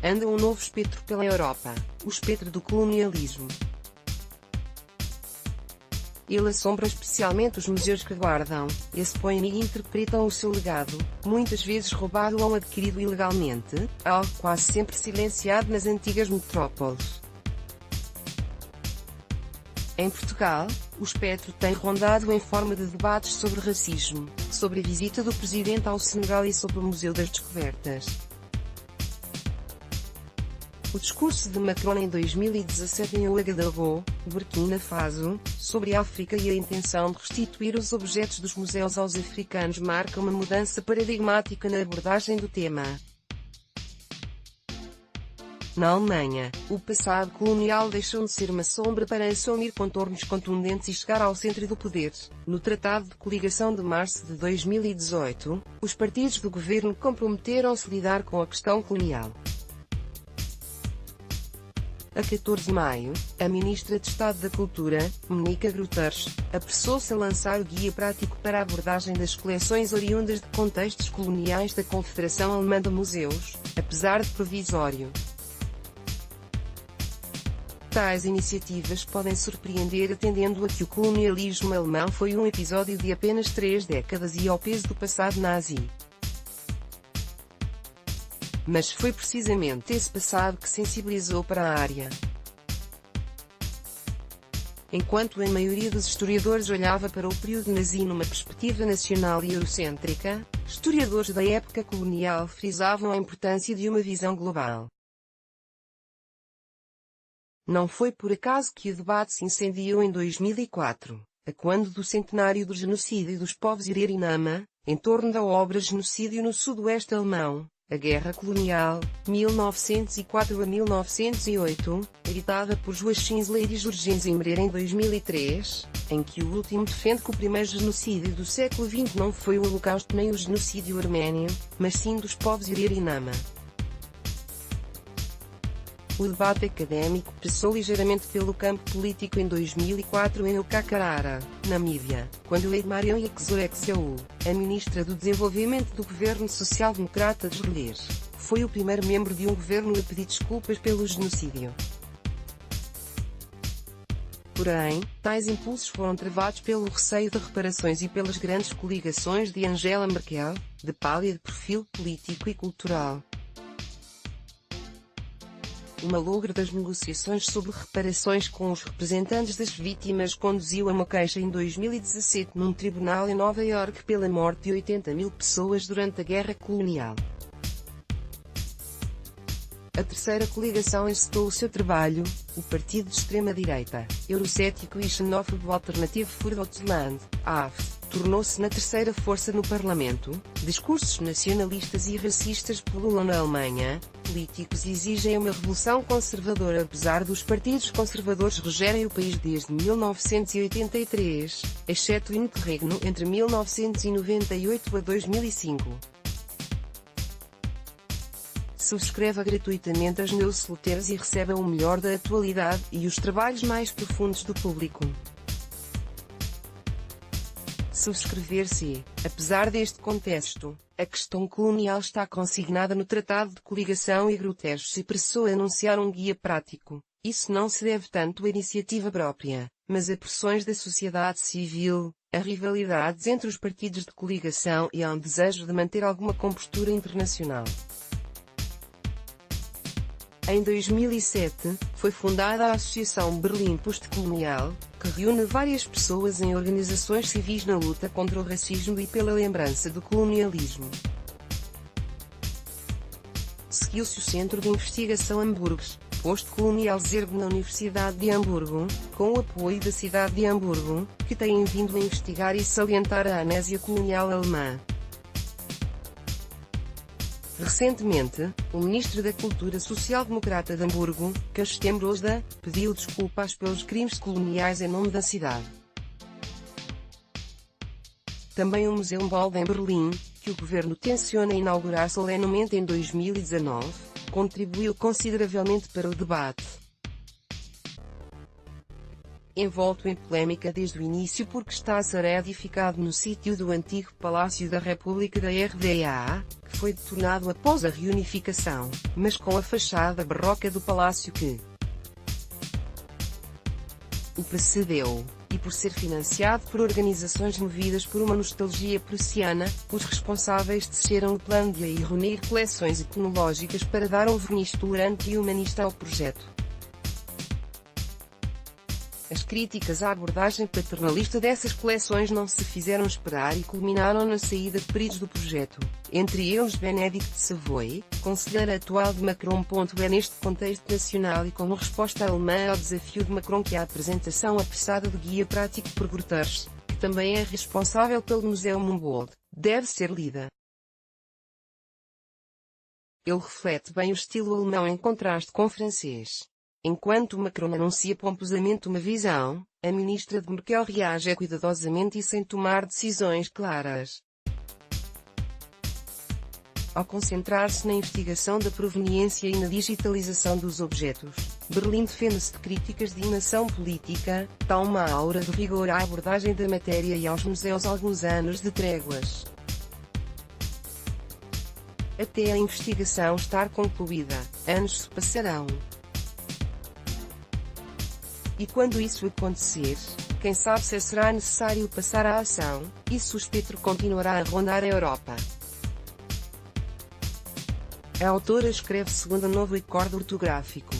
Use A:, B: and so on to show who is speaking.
A: Anda um novo espectro pela Europa, o espectro do colonialismo. Ele assombra especialmente os museus que guardam, expõem e interpretam o seu legado, muitas vezes roubado ou adquirido ilegalmente, algo quase sempre silenciado nas antigas metrópoles. Em Portugal, o espectro tem rondado em forma de debates sobre racismo, sobre a visita do presidente ao Senegal e sobre o Museu das Descobertas. O discurso de Macron em 2017 em Ouagadougou, Burkina Faso, sobre a África e a intenção de restituir os objetos dos museus aos africanos marca uma mudança paradigmática na abordagem do tema. Na Alemanha, o passado colonial deixou de ser uma sombra para assumir contornos contundentes e chegar ao centro do poder. No Tratado de Coligação de março de 2018, os partidos do governo comprometeram-se a lidar com a questão colonial. A 14 de maio, a Ministra de Estado da Cultura, Mónica Guterres, apressou-se a lançar o Guia Prático para a abordagem das coleções oriundas de contextos coloniais da Confederação Alemã de Museus, apesar de provisório. Tais iniciativas podem surpreender atendendo a que o colonialismo alemão foi um episódio de apenas 3 décadas e ao peso do passado nazi. Mas foi precisamente esse passado que sensibilizou para a área. Enquanto a maioria dos historiadores olhava para o período nazi numa perspectiva nacional e eurocêntrica, historiadores da época colonial frisavam a importância de uma visão global. Não foi por acaso que o debate se incendiou em 2004, a quando do centenário do genocídio dos povos Irer e Nama, em torno da obra Genocídio no Sudoeste Alemão, a Guerra Colonial, 1904 a 1908, editada por Joachim Zeller e Georges Zimmer em 2003, em que o último defende que o primeiro genocídio do século XX não foi o Holocausto nem o genocídio arménio, mas sim dos povos Irer e Nama. O debate académico passou ligeiramente pelo campo político em 2004 em Okakarara, Namíbia, quando Edmariam Yaxoexaú, a ministra do Desenvolvimento do governo social-democrata de Zeller, foi o primeiro membro de um governo a pedir desculpas pelo genocídio. Porém, tais impulsos foram travados pelo receio de reparações e pelas grandes coligações de Angela Merkel, de palha de perfil político e cultural. O malogro das negociações sobre reparações com os representantes das vítimas conduziu a uma queixa em 2017 num tribunal em Nova Iorque pela morte de 80.000 pessoas durante a Guerra Colonial. A terceira coligação encetou o seu trabalho, o partido de extrema-direita, eurocético e xenófobo Alternative for Deutschland, AF, tornou-se na terceira força no Parlamento. Discursos nacionalistas e racistas pululam na Alemanha, políticos exigem uma revolução conservadora apesar dos partidos conservadores regerem o país desde 1983, exceto o interregno entre 1998 a 2005. Subscreva gratuitamente as newsletters e receba o melhor da atualidade e os trabalhos mais profundos do público. Subscrever-se. Apesar deste contexto, a questão colonial está consignada no Tratado de Coligação e Guterres se apressou a anunciar um guia prático. Isso não se deve tanto à iniciativa própria, mas a pressões da sociedade civil, a rivalidades entre os partidos de coligação e a um desejo de manter alguma compostura internacional. Em 2007, foi fundada a Associação Berlim Postcolonial, que reúne várias pessoas em organizações civis na luta contra o racismo e pela lembrança do colonialismo. Seguiu-se o Centro de Investigação Hamburgs, Postcolonial Zerg na Universidade de Hamburgo, com o apoio da cidade de Hamburgo, que têm vindo a investigar e salientar a amnésia colonial alemã. Recentemente, o ministro da Cultura social-democrata de Hamburgo, Carsten Brosda, pediu desculpas pelos crimes coloniais em nome da cidade. Também o Museu Bold em Berlim, que o governo tenciona inaugurar solenemente em 2019, contribuiu consideravelmente para o debate. Envolto em polémica desde o início porque está a ser edificado no sítio do antigo Palácio da República da RDA, que foi detonado após a reunificação, mas com a fachada barroca do palácio que o precedeu, e por ser financiado por organizações movidas por uma nostalgia prussiana, os responsáveis desceram o plano de reunir coleções etnológicas para dar um verniz tolerante e humanista ao projeto. As críticas à abordagem paternalista dessas coleções não se fizeram esperar e culminaram na saída de peritos do projeto, entre eles Benedict de Savoy, conselheiro atual de Macron. É neste contexto nacional e como resposta alemã ao desafio de Macron que a apresentação apressada do Guia Prático por Guterres, que também é responsável pelo Museu Humboldt, deve ser lida. Ele reflete bem o estilo alemão em contraste com o francês. Enquanto Macron anuncia pomposamente uma visão, a ministra de Merkel reage cuidadosamente e sem tomar decisões claras. Ao concentrar-se na investigação da proveniência e na digitalização dos objetos, Berlim defende-se de críticas de inação política, dá uma aura de rigor à abordagem da matéria e aos museus alguns anos de tréguas. Até a investigação estar concluída, anos se passarão. E quando isso acontecer, quem sabe se será necessário passar à ação, e se o espectro continuará a rondar a Europa. A autora escreve segundo um novo acorde ortográfico.